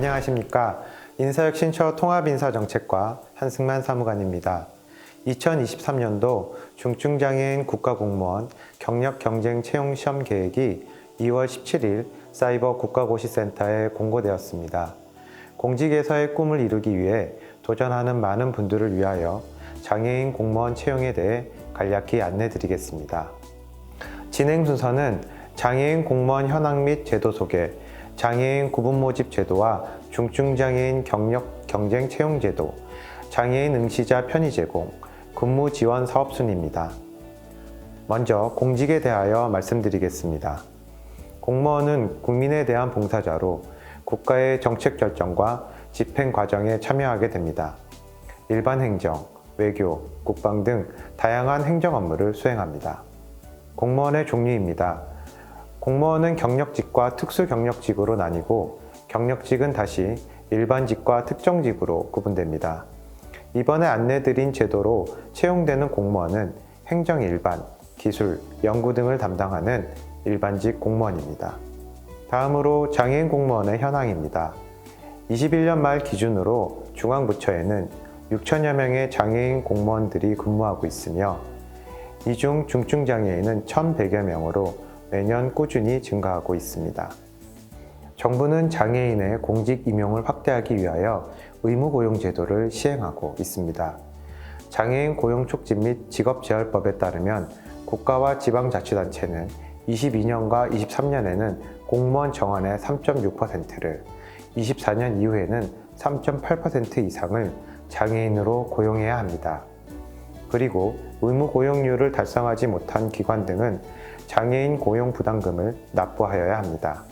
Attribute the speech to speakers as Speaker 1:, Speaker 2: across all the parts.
Speaker 1: 안녕하십니까. 인사혁신처 통합인사정책과 한승만 사무관입니다. 2023년도 중증장애인 국가공무원 경력경쟁 채용 시험 계획이 2월 17일 사이버 국가고시센터에 공고되었습니다. 공직에서의 꿈을 이루기 위해 도전하는 많은 분들을 위하여 장애인 공무원 채용에 대해 간략히 안내드리겠습니다. 진행 순서는 장애인 공무원 현황 및 제도 소개, 장애인 구분 모집 제도와 중증장애인 경력 경쟁 채용 제도, 장애인 응시자 편의 제공, 근무 지원 사업 순입니다. 먼저 공직에 대하여 말씀드리겠습니다. 공무원은 국민에 대한 봉사자로 국가의 정책 결정과 집행 과정에 참여하게 됩니다. 일반 행정, 외교, 국방 등 다양한 행정 업무를 수행합니다. 공무원의 종류입니다. 공무원은 경력직과 특수경력직으로 나뉘고 경력직은 다시 일반직과 특정직으로 구분됩니다. 이번에 안내드린 제도로 채용되는 공무원은 행정 일반, 기술, 연구 등을 담당하는 일반직 공무원입니다. 다음으로 장애인 공무원의 현황입니다. 21년 말 기준으로 중앙부처에는 6천여 명의 장애인 공무원들이 근무하고 있으며 이 중 중증장애인은 1,100여 명으로 매년 꾸준히 증가하고 있습니다. 정부는 장애인의 공직 임용을 확대하기 위하여 의무고용 제도를 시행하고 있습니다. 장애인 고용 촉진 및 직업재활법에 따르면 국가와 지방자치단체는 22년과 23년에는 공무원 정원의 3.6%를, 24년 이후에는 3.8% 이상을 장애인으로 고용해야 합니다. 그리고 의무 고용률을 달성하지 못한 기관 등은 장애인 고용 부담금을 납부하여야 합니다.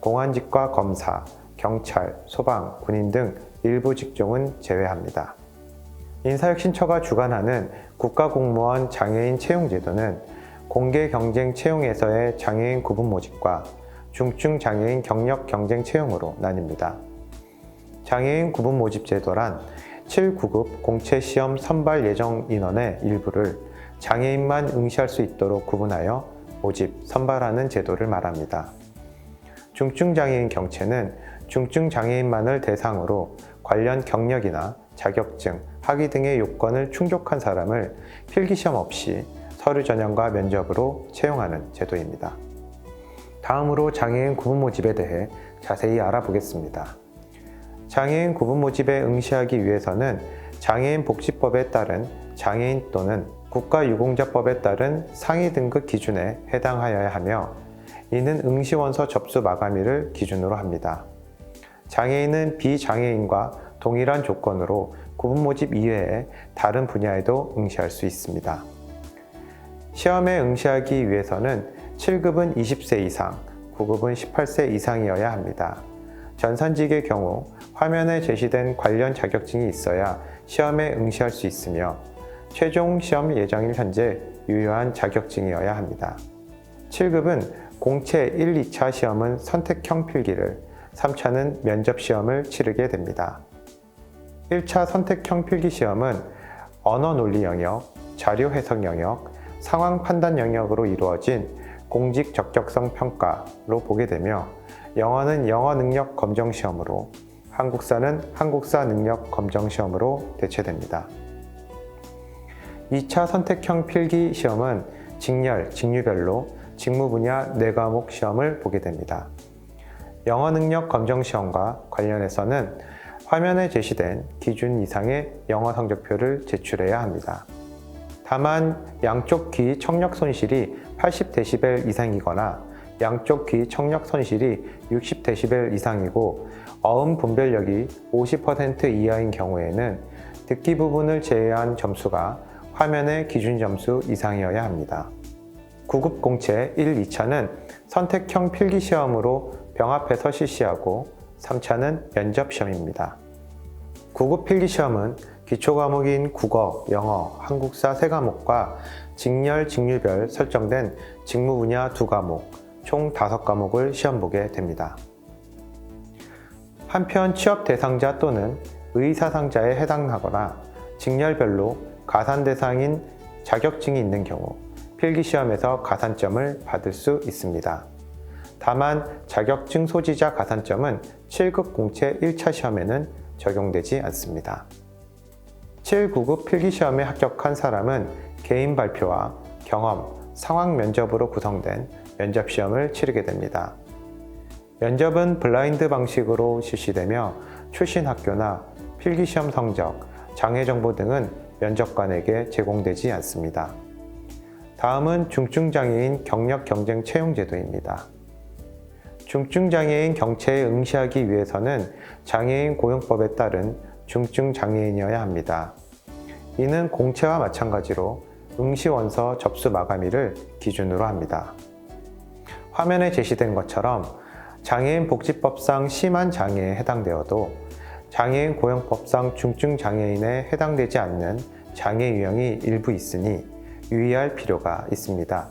Speaker 1: 공안직과 검사, 경찰, 소방, 군인 등 일부 직종은 제외합니다. 인사혁신처가 주관하는 국가공무원 장애인 채용제도는 공개 경쟁 채용에서의 장애인 구분 모집과 중증 장애인 경력 경쟁 채용으로 나뉩니다. 장애인 구분 모집 제도란 7구급 공채 시험 선발 예정 인원의 일부를 장애인만 응시할 수 있도록 구분하여 모집, 선발하는 제도를 말합니다. 중증장애인 경채는 중증장애인만을 대상으로 관련 경력이나 자격증, 학위 등의 요건을 충족한 사람을 필기시험 없이 서류 전형과 면접으로 채용하는 제도입니다. 다음으로 장애인 구분 모집에 대해 자세히 알아보겠습니다. 장애인 구분 모집에 응시하기 위해서는 장애인 복지법에 따른 장애인 또는 국가유공자법에 따른 상위 등급 기준에 해당하여야 하며 이는 응시원서 접수 마감일을 기준으로 합니다. 장애인은 비장애인과 동일한 조건으로 구분 모집 이외에 다른 분야에도 응시할 수 있습니다. 시험에 응시하기 위해서는 7급은 20세 이상, 9급은 18세 이상이어야 합니다. 전산직의 경우 화면에 제시된 관련 자격증이 있어야 시험에 응시할 수 있으며 최종 시험 예정일 현재 유효한 자격증이어야 합니다. 7급은 공채 1, 2차 시험은 선택형 필기를, 3차는 면접 시험을 치르게 됩니다. 1차 선택형 필기 시험은 언어 논리 영역, 자료 해석 영역, 상황 판단 영역으로 이루어진 공직 적격성 평가로 보게 되며 영어는 영어 능력 검정 시험으로, 한국사는 한국사 능력 검정 시험으로 대체됩니다. 2차 선택형 필기 시험은 직렬, 직류별로 직무 분야 4과목 시험을 보게 됩니다. 영어 능력 검정 시험과 관련해서는 화면에 제시된 기준 이상의 영어 성적표를 제출해야 합니다. 다만 양쪽 귀 청력 손실이 80dB 이상이거나 양쪽 귀 청력 손실이 60dB 이상이고 어음 분별력이 50% 이하인 경우에는 듣기 부분을 제외한 점수가 화면의 기준 점수 이상이어야 합니다. 9급 공채 1, 2차는 선택형 필기 시험으로 병합해서 실시하고 3차는 면접 시험입니다. 9급 필기 시험은 기초 과목인 국어, 영어, 한국사 3과목과 직렬, 직류별 설정된 직무 분야 2과목, 총 5과목을 시험 보게 됩니다. 한편 취업 대상자 또는 의사상자에 해당하거나 직렬별로 가산 대상인 자격증이 있는 경우 필기시험에서 가산점을 받을 수 있습니다. 다만 자격증 소지자 가산점은 7급 공채 1차 시험에는 적용되지 않습니다. 7구급 필기시험에 합격한 사람은 개인 발표와 경험, 상황 면접으로 구성된 면접시험을 치르게 됩니다. 면접은 블라인드 방식으로 실시되며 출신 학교나 필기시험 성적, 장애 정보 등은 면접관에게 제공되지 않습니다. 다음은 중증장애인 경력 경쟁 채용 제도입니다. 중증장애인 경채에 응시하기 위해서는 장애인 고용법에 따른 중증장애인이어야 합니다. 이는 공채와 마찬가지로 응시원서 접수 마감일을 기준으로 합니다. 화면에 제시된 것처럼 장애인 복지법상 심한 장애에 해당되어도 장애인 고용법상 중증장애인에 해당되지 않는 장애 유형이 일부 있으니 유의할 필요가 있습니다.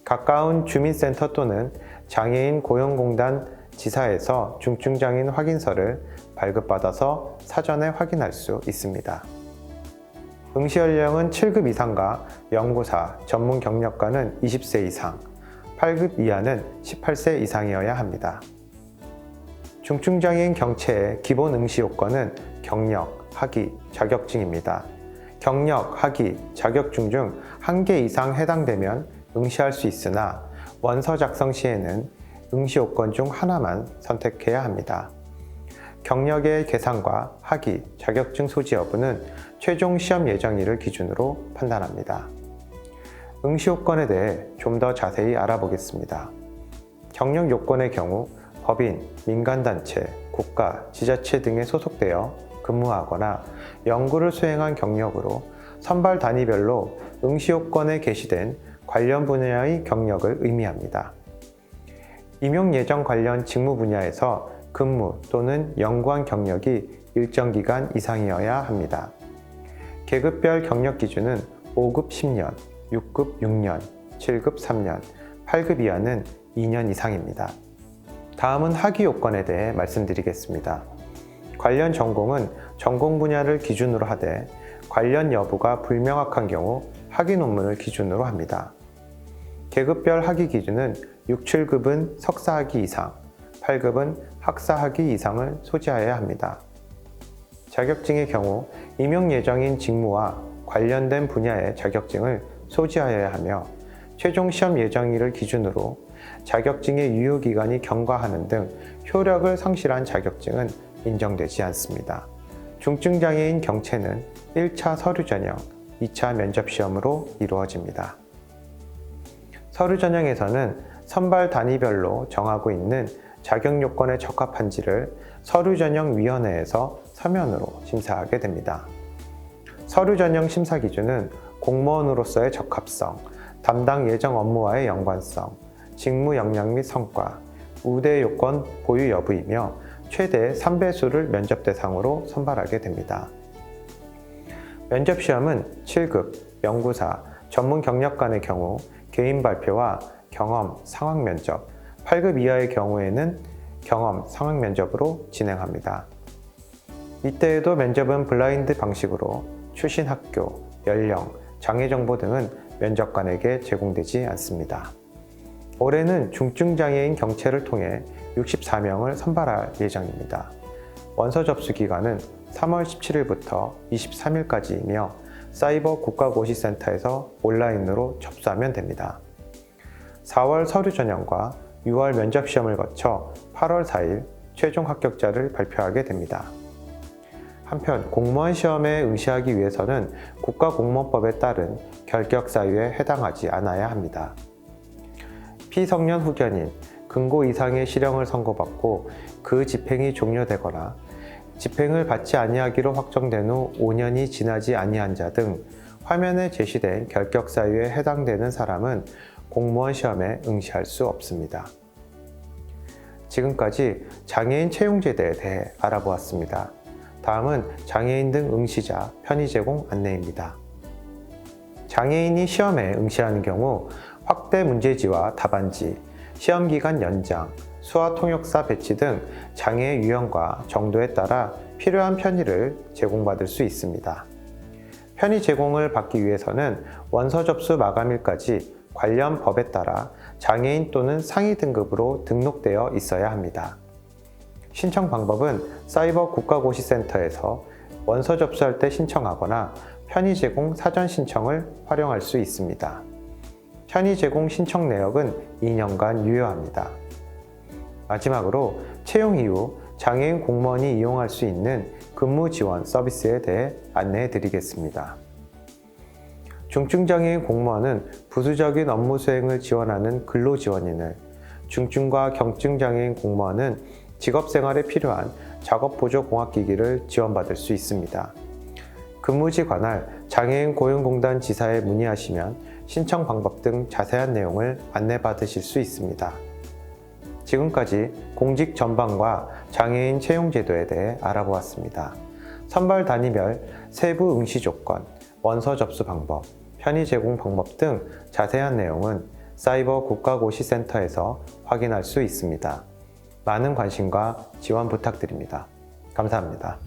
Speaker 1: 가까운 주민센터 또는 장애인 고용공단 지사에서 중증장애인 확인서를 발급받아서 사전에 확인할 수 있습니다. 응시 연령은 7급 이상과 연구사, 전문 경력가는 20세 이상, 8급 이하는 18세 이상이어야 합니다. 중증장애인 경채의 기본 응시 요건은 경력, 학위, 자격증입니다. 경력, 학위, 자격증 중 한 개 이상 해당되면 응시할 수 있으나 원서 작성 시에는 응시 요건 중 하나만 선택해야 합니다. 경력의 계산과 학위, 자격증 소지 여부는 최종 시험 예정일을 기준으로 판단합니다. 응시 요건에 대해 좀 더 자세히 알아보겠습니다. 경력 요건의 경우 법인, 민간단체, 국가, 지자체 등에 소속되어 근무하거나 연구를 수행한 경력으로 선발 단위별로 응시 요건에 게시된 관련 분야의 경력을 의미합니다. 임용 예정 관련 직무 분야에서 근무 또는 연구한 경력이 일정 기간 이상이어야 합니다. 계급별 경력 기준은 5급 10년, 6급 6년, 7급 3년, 8급 이하는 2년 이상입니다. 다음은 학위 요건에 대해 말씀드리겠습니다. 관련 전공은 전공 분야를 기준으로 하되 관련 여부가 불명확한 경우 학위 논문을 기준으로 합니다. 계급별 학위 기준은 6, 7급은 석사학위 이상, 8급은 학사학위 이상을 소지하여야 합니다. 자격증의 경우 임용 예정인 직무와 관련된 분야의 자격증을 소지하여야 하며 최종 시험 예정일을 기준으로 자격증의 유효기간이 경과하는 등 효력을 상실한 자격증은 인정되지 않습니다. 중증장애인 경채는 1차 서류 전형, 2차 면접 시험으로 이루어집니다. 서류 전형에서는 선발 단위별로 정하고 있는 자격 요건에 적합한지를 서류 전형 위원회에서 서면으로 심사하게 됩니다. 서류 전형 심사 기준은 공무원으로서의 적합성, 담당 예정 업무와의 연관성, 직무 역량 및 성과, 우대 요건 보유 여부이며 최대 3배수를 면접 대상으로 선발하게 됩니다. 면접 시험은 7급, 연구사, 전문 경력관의 경우 개인 발표와 경험, 상황 면접, 8급 이하의 경우에는 경험, 상황 면접으로 진행합니다. 이때에도 면접은 블라인드 방식으로 출신 학교, 연령, 장애 정보 등은 면접관에게 제공되지 않습니다. 올해는 중증장애인 경채를 통해 64명을 선발할 예정입니다. 원서 접수 기간은 3월 17일부터 23일까지이며 사이버 국가고시센터에서 온라인으로 접수하면 됩니다. 4월 서류 전형과 6월 면접 시험을 거쳐 8월 4일 최종 합격자를 발표하게 됩니다. 한편 공무원 시험에 응시하기 위해서는 국가공무원법에 따른 결격 사유에 해당하지 않아야 합니다. 피성년 후견인, 금고 이상의 실형을 선고받고 그 집행이 종료되거나 집행을 받지 아니하기로 확정된 후 5년이 지나지 아니한 자 등 화면에 제시된 결격 사유에 해당되는 사람은 공무원 시험에 응시할 수 없습니다. 지금까지 장애인 채용제도에 대해 알아보았습니다. 다음은 장애인 등 응시자 편의 제공 안내입니다. 장애인이 시험에 응시하는 경우 확대 문제지와 답안지, 시험기간 연장, 수화통역사 배치 등 장애의 유형과 정도에 따라 필요한 편의를 제공받을 수 있습니다. 편의 제공을 받기 위해서는 원서 접수 마감일까지 관련 법에 따라 장애인 또는 상위 등급으로 등록되어 있어야 합니다. 신청 방법은 사이버 국가고시센터에서 원서 접수할 때 신청하거나 편의 제공 사전 신청을 활용할 수 있습니다. 편의 제공 신청 내역은 2년간 유효합니다. 마지막으로 채용 이후 장애인 공무원이 이용할 수 있는 근무 지원 서비스에 대해 안내해 드리겠습니다. 중증장애인 공무원은 부수적인 업무 수행을 지원하는 근로지원인을, 중증과 경증장애인 공무원은 직업생활에 필요한 작업보조공학기기를 지원받을 수 있습니다. 근무지 관할 장애인 고용공단 지사에 문의하시면 신청 방법 등 자세한 내용을 안내받으실 수 있습니다. 지금까지 공직 전반과 장애인 채용 제도에 대해 알아보았습니다. 선발 단위별 세부 응시 조건, 원서 접수 방법, 편의 제공 방법 등 자세한 내용은 사이버 국가고시센터에서 확인할 수 있습니다. 많은 관심과 지원 부탁드립니다. 감사합니다.